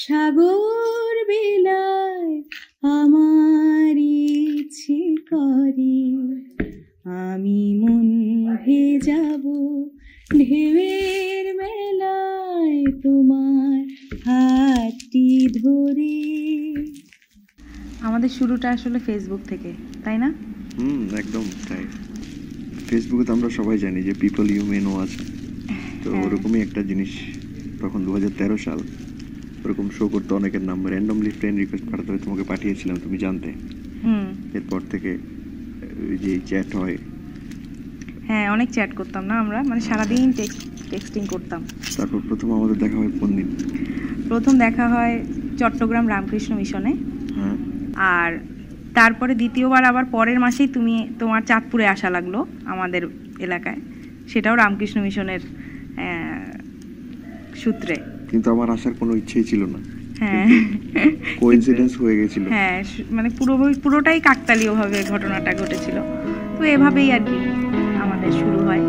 সাগর বেলায় আমার ইচ্ছে করে আমি মন ভেজাবো ঢেউয়ের মেলায় তোমার হাতটি ধরে। আমাদের শুরুটা আসলে ফেসবুক থেকে, তাই না? একদম তাই। ফেসবুকে তো আমরা সবাই জানি যে পিপল ইউ মে নো আছে, তো ওরকমই একটা জিনিস। তখন 2013 সাল, ওরকম শো করতে অনেকের নাম্বার র্যান্ডমলি ফ্রেন্ড রিকোয়েস্ট পাঠাতে হয়, তোমাকে পাঠিয়েছিলাম, তুমি জানতে। এরপর থেকে ওই যে চ্যাট হয়, হ্যাঁ অনেক চ্যাট করতাম না আমরা, মানে সারাদিন টেক্সটিং করতাম। তারপর প্রথম আমাদের দেখা হয় কোন দিন? প্রথম দেখা হয় চট্টগ্রাম রামকৃষ্ণ মিশনে। আর তারপরে দ্বিতীয়বার আবার পরের মাসেই তোমার চাঁদপুরে আসা লাগলো আমাদের এলাকায়, সেটাও রামকৃষ্ণ মিশনের সূত্রে। কিন্তু আমার আসার কোনো ইচ্ছেই ছিল না। হ্যাঁ, কোইন্সিডেন্স হয়ে গেছিল। হ্যাঁ, মানে পুরোটাই কাকতালীয়ভাবে ঘটনাটা ঘটেছিল। তো এভাবেই আর কি আমাদের শুরু হয়।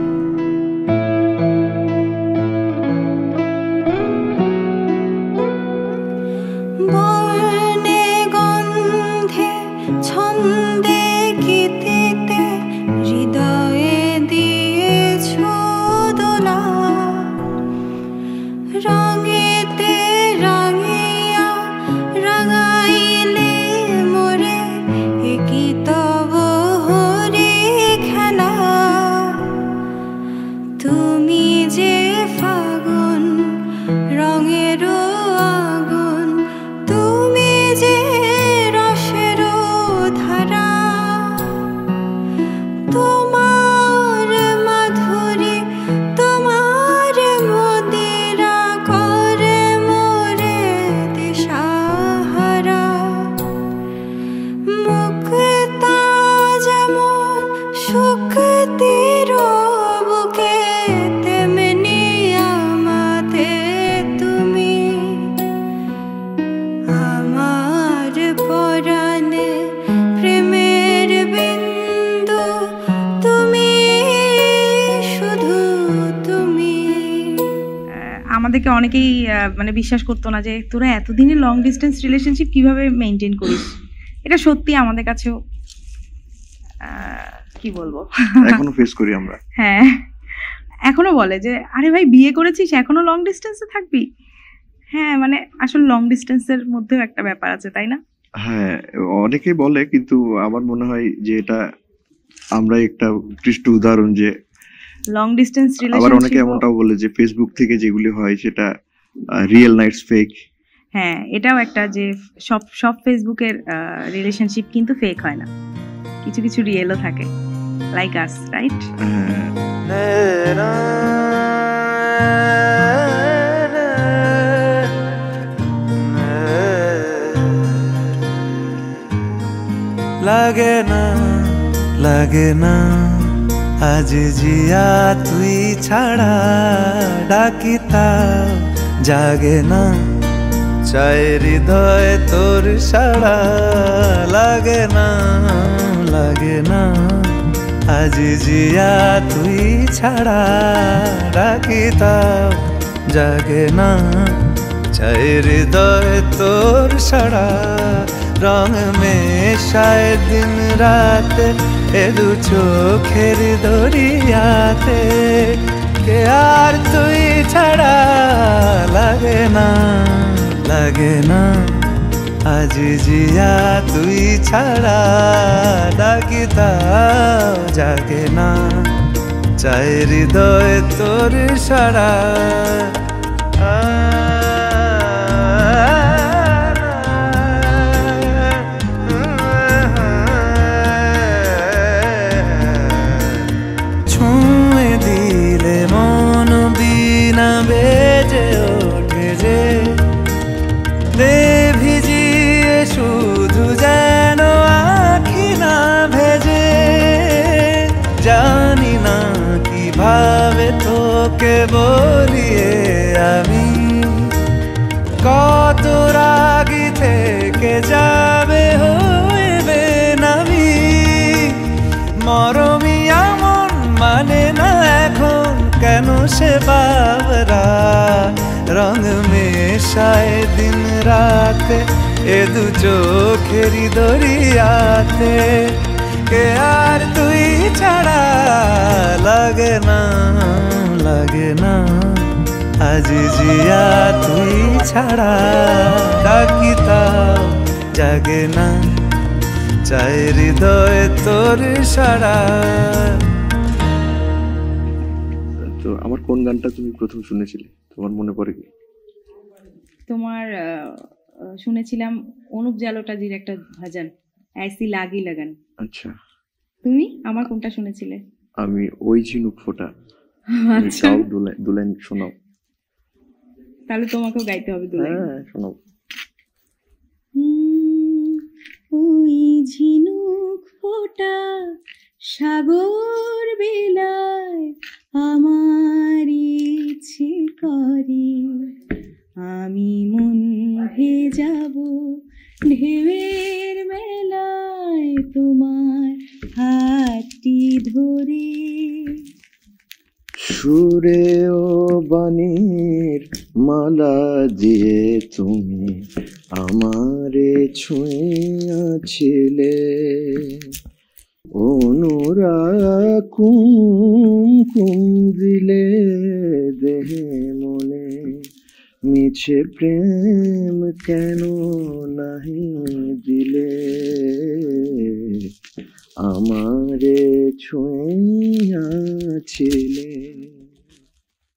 আমাদেরকে অনেকেই মানে বিশ্বাস করতো না যে তোরা এতদিনের লং ডিস্টেন্স রিলেশনশিপ কিভাবে মেনটেন করিস। এটা সত্যি আমাদের কাছেও কি বলবো, এখনো ফেস করি আমরা। হ্যাঁ, এখনো বলে যে আরে ভাই বিয়ে করেছিস এখনো লং ডিস্টেন্সে থাকবি। হ্যাঁ, মানে আসলে লং ডিস্টেন্সের মধ্যেও একটা ব্যাপার আছে, তাই না? হ্যাঁ, অনেকেই বলে, কিন্তু আমার মনে হয় যে এটা আমরা একটা উৎকৃষ্ট উদাহরণ যে লং ডিস্টেন্স রিলেশনশিপ। আবার অনেকে এমনটাও বলে যে ফেসবুক থেকে যেগুলি হয় সেটা রিয়েল নাইটস ফেক। হ্যাঁ, এটাও একটা যে সব ফেসবুকের রিলেশনশিপ কিন্তু ফেক হয় না, কিছু কিছু রিয়েলও থাকে, লাইক আস, রাইট? লাগে না আজ জিয়া তুই ছাড়া ডাকিতা জাগে না চায় হৃদয় তোর সাড়া। লাগে না আজ জিয়া তুই ছাড়া ডাকিতা জাগে না চায় হৃদয় তোর সাড়া। রং মেশায় দিন রাত এ দু চোখের দরিয়াতে কে আর তুই ছাড়া। লাগে না আজ জিয়া তুই ছাড়া ডাকিতা জাগে না চায় হৃদয় তোর সাড়া। তোকে বলিয়ে আমি কত রাগি থেকে যাবে হইবে নামি। মরমিয়া মন মানে না এখন কেন সে বাবরা। রং মেশায় দিন রাতে এ দু চোখেরই দরিয়াতে। কে আর তুই ছাড়া লাগে না, লাগে না আজি জিয়া তুই ছাড়া কাকিতাও জাগে না, চাই হৃদয় তোর সারা। তো আমার কোন গানটা তুমি প্রথম শুনেছিলে, তোমার মনে পড়ে কি? তোমার শুনেছিলাম অনুপ জালোটাজির একটা ভজন, ऐसी लागी लगन। আচ্ছা, তুমি আমার কোনটা শুনেছিলে? আমি ওই ঝিনুক ফোটা। আচ্ছা, গাও দুলাইন শোনাও। তাহলে তোমাকেও গাইতে হবে দুলাই। হ্যাঁ শোনাও। ওই ঝিনুক ফোটা সাগর বেলায় আমার ইচ্ছে করে আমি মন ভেজাবো ঢেউয়ের মেলায় তোমার হাতটি ধরে। সুরে ও বাণীর মালা দিয়ে তুমি আমারে ছুঁয়াছিলে, অনুরাগ কুমকুম দিলে দেহে মনে, মিছে প্রেম কেন নাহি দিলে, আমারে ছুঁয়াছিলে।